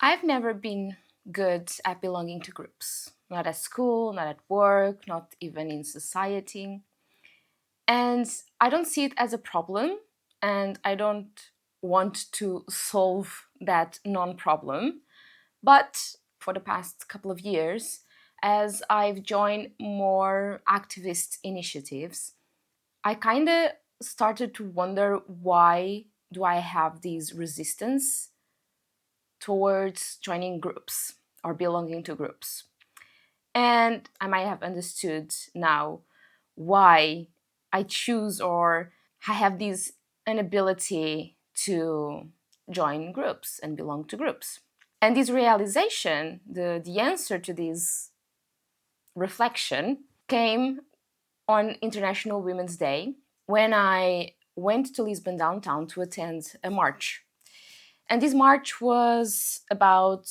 I've never been good at belonging to groups, not at school, not at work, not even in society. And I don't see it as a problem, and I don't want to solve that non problem. But for the past couple of years, as I've joined more activist initiatives, I kind of started to wonder, why do I have these resistance towards joining groups or belonging to groups? And I might have understood now why I choose, or I have this inability to join groups and belong to groups. And this realization, the answer to this reflection, came on International Women's Day when I went to Lisbon downtown to attend a march. And this march was about,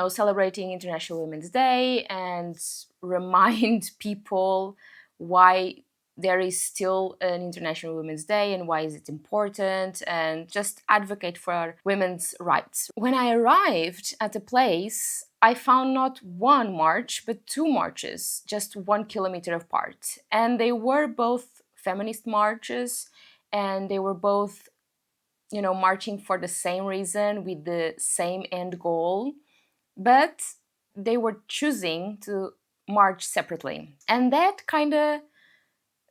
celebrating International Women's Day and remind people why there is still an International Women's Day and why is it important, and just advocate for women's rights. When I arrived at the place, I found not one march, but two marches, just 1 kilometer apart. And they were both feminist marches, and they were both marching for the same reason with the same end goal, but they were choosing to march separately. And that kind of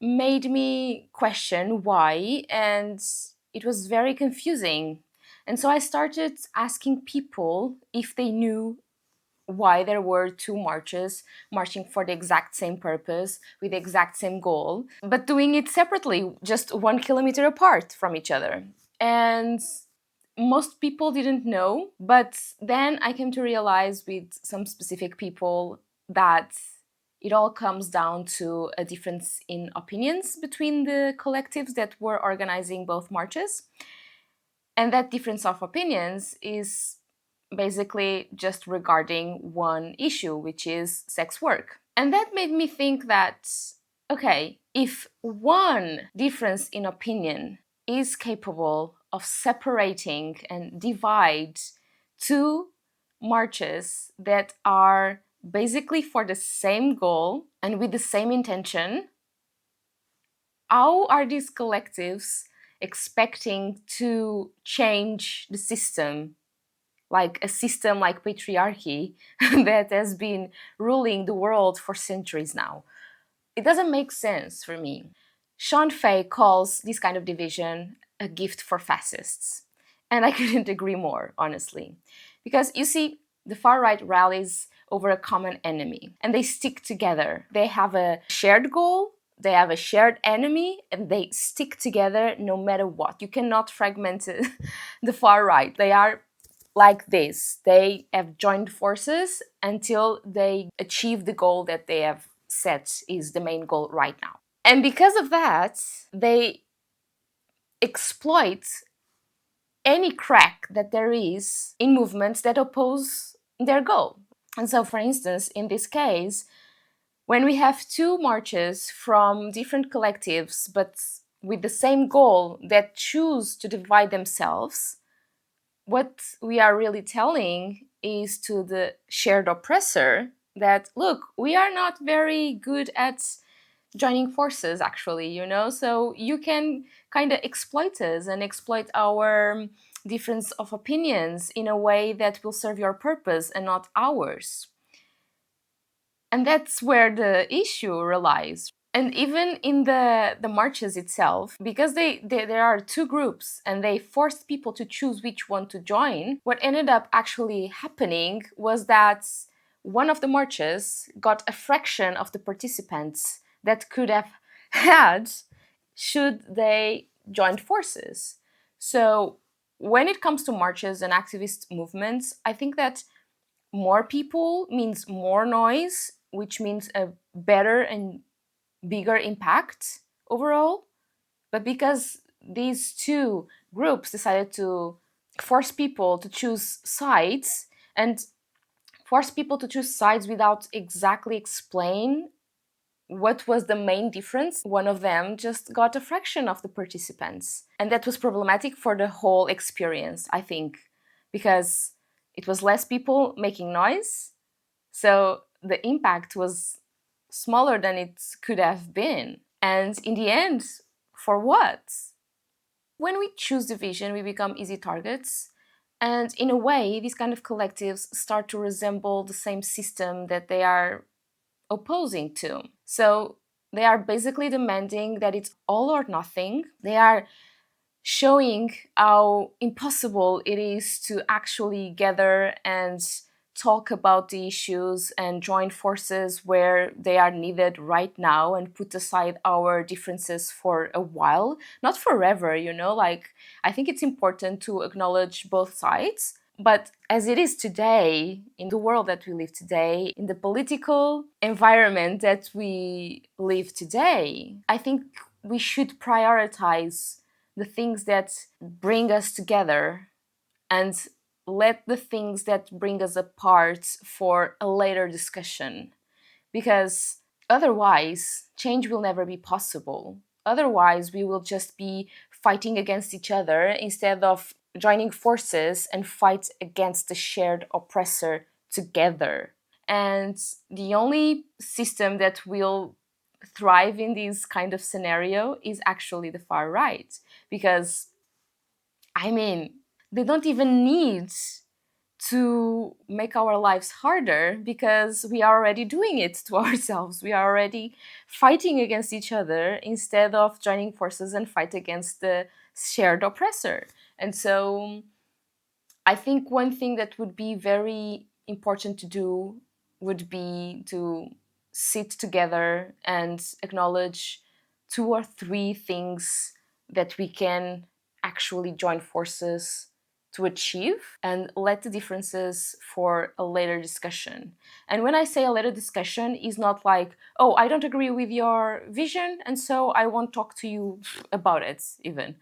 made me question why, and it was very confusing. And so I started asking people if they knew why there were two marches marching for the exact same purpose with the exact same goal, but doing it separately, just 1 kilometer apart from each other. And most people didn't know, but then I came to realize with some specific people that it all comes down to a difference in opinions between the collectives that were organizing both marches. And that difference of opinions is basically just regarding one issue, which is sex work. And that made me think that, okay, if one difference in opinion is capable of separating and divide two marches that are basically for the same goal and with the same intention, how are these collectives expecting to change the system, like a system like patriarchy that has been ruling the world for centuries now? It doesn't make sense for me. Sean Fay calls this kind of division a gift for fascists. And I couldn't agree more, honestly. Because you see, the far right rallies over a common enemy and they stick together. They have a shared goal, they have a shared enemy, and they stick together no matter what. You cannot fragment the far right. They are like this. They have joined forces until they achieve the goal that they have set is the main goal right now. And because of that, they exploit any crack that there is in movements that oppose their goal. And so, for instance, in this case, when we have two marches from different collectives but with the same goal that choose to divide themselves, what we are really telling is to the shared oppressor that, look, we are not very good at joining forces, actually, so you can kind of exploit us and exploit our difference of opinions in a way that will serve your purpose and not ours. And that's where the issue relies. And even in the marches itself, because there are two groups and they forced people to choose which one to join, what ended up actually happening was that one of the marches got a fraction of the participants that could have had should they join forces. So when it comes to marches and activist movements, I think that more people means more noise, which means a better and bigger impact overall. But because these two groups decided to force people to choose sides and force people to choose sides without exactly explain what was the main difference, one of them just got a fraction of the participants. And that was problematic for the whole experience, I think, because It was less people making noise, so the impact was smaller than it could have been. And in the end, for what? When we choose division, we become easy targets. And in a way, these kind of collectives start to resemble the same system that they are opposing to. So they are basically demanding that it's all or nothing. They are showing how impossible it is to actually gather and talk about the issues and join forces where they are needed right now and put aside our differences for a while, not forever, like I think it's important to acknowledge both sides. But as it is today, in the world that we live today, in the political environment that we live today, I think we should prioritize the things that bring us together and let the things that bring us apart for a later discussion. Because otherwise, change will never be possible. Otherwise, we will just be fighting against each other instead of joining forces and fight against the shared oppressor together. And the only system that will thrive in this kind of scenario is actually the far right. Because, I mean, they don't even need to make our lives harder because we are already doing it to ourselves. We are already fighting against each other instead of joining forces and fight against the shared oppressor. And so I think one thing that would be very important to do would be to sit together and acknowledge two or three things that we can actually join forces to achieve and let the differences for a later discussion. And when I say a later discussion, is not like, oh, I don't agree with your vision and so I won't talk to you about it even.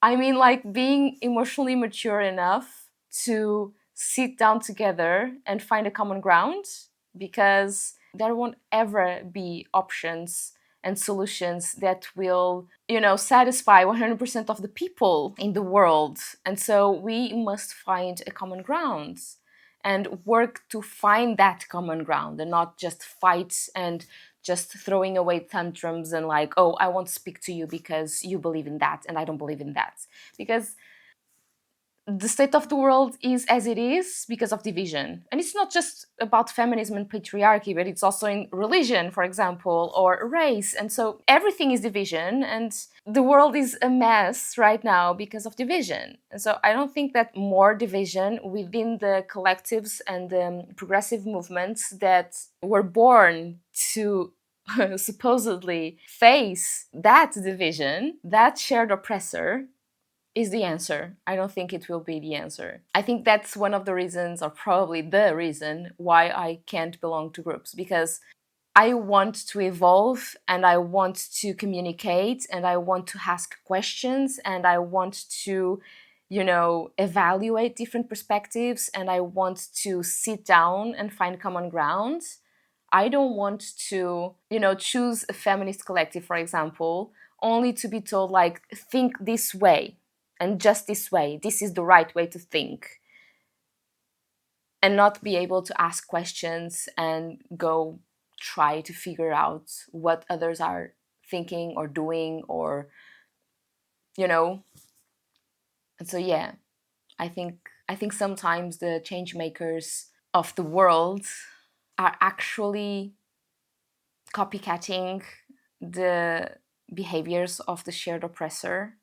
I mean, like being emotionally mature enough to sit down together and find a common ground, because there won't ever be options and solutions that will, satisfy 100% of the people in the world. And so we must find a common ground and work to find that common ground and not just fight and just throwing away tantrums and like, oh, I won't speak to you because you believe in that and I don't believe in that. Because the state of the world is as it is because of division. And it's not just about feminism and patriarchy, but it's also in religion, for example, or race. And so everything is division, and the world is a mess right now because of division. And so I don't think that more division within the collectives and the progressive movements that were born to supposedly face that division, that shared oppressor, is the answer. I don't think it will be the answer. I think that's one of the reasons, or probably the reason, why I can't belong to groups, because I want to evolve and I want to communicate and I want to ask questions and I want to, evaluate different perspectives and I want to sit down and find common ground. I don't want to, choose a feminist collective, for example, only to be told, like, think this way and just this way. This is the right way to think. And not be able to ask questions and go try to figure out what others are thinking or doing or, you know. And so, yeah, I think sometimes the change makers of the world are actually copycatting the behaviors of the shared oppressor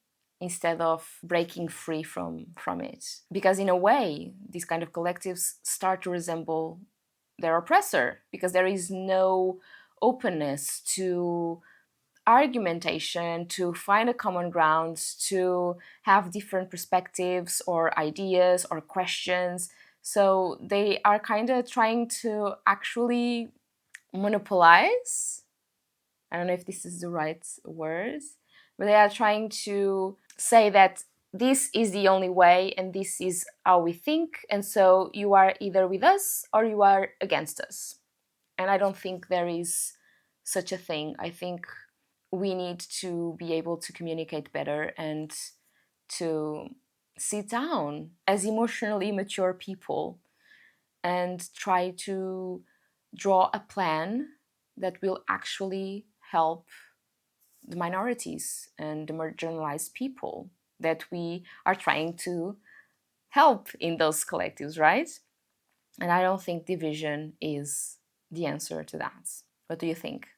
instead of breaking free from it. Because in a way, these kind of collectives start to resemble their oppressor because there is no openness to argumentation, to find a common ground, to have different perspectives or ideas or questions. So they are kind of trying to actually monopolize. I don't know if this is the right words, but they are trying to say that this is the only way and this is how we think, and so you are either with us or you are against us. And I don't think there is such a thing. I think we need to be able to communicate better and to sit down as emotionally mature people and try to draw a plan that will actually help the minorities and the marginalized people that we are trying to help in those collectives, right? And I don't think division is the answer to that. What do you think?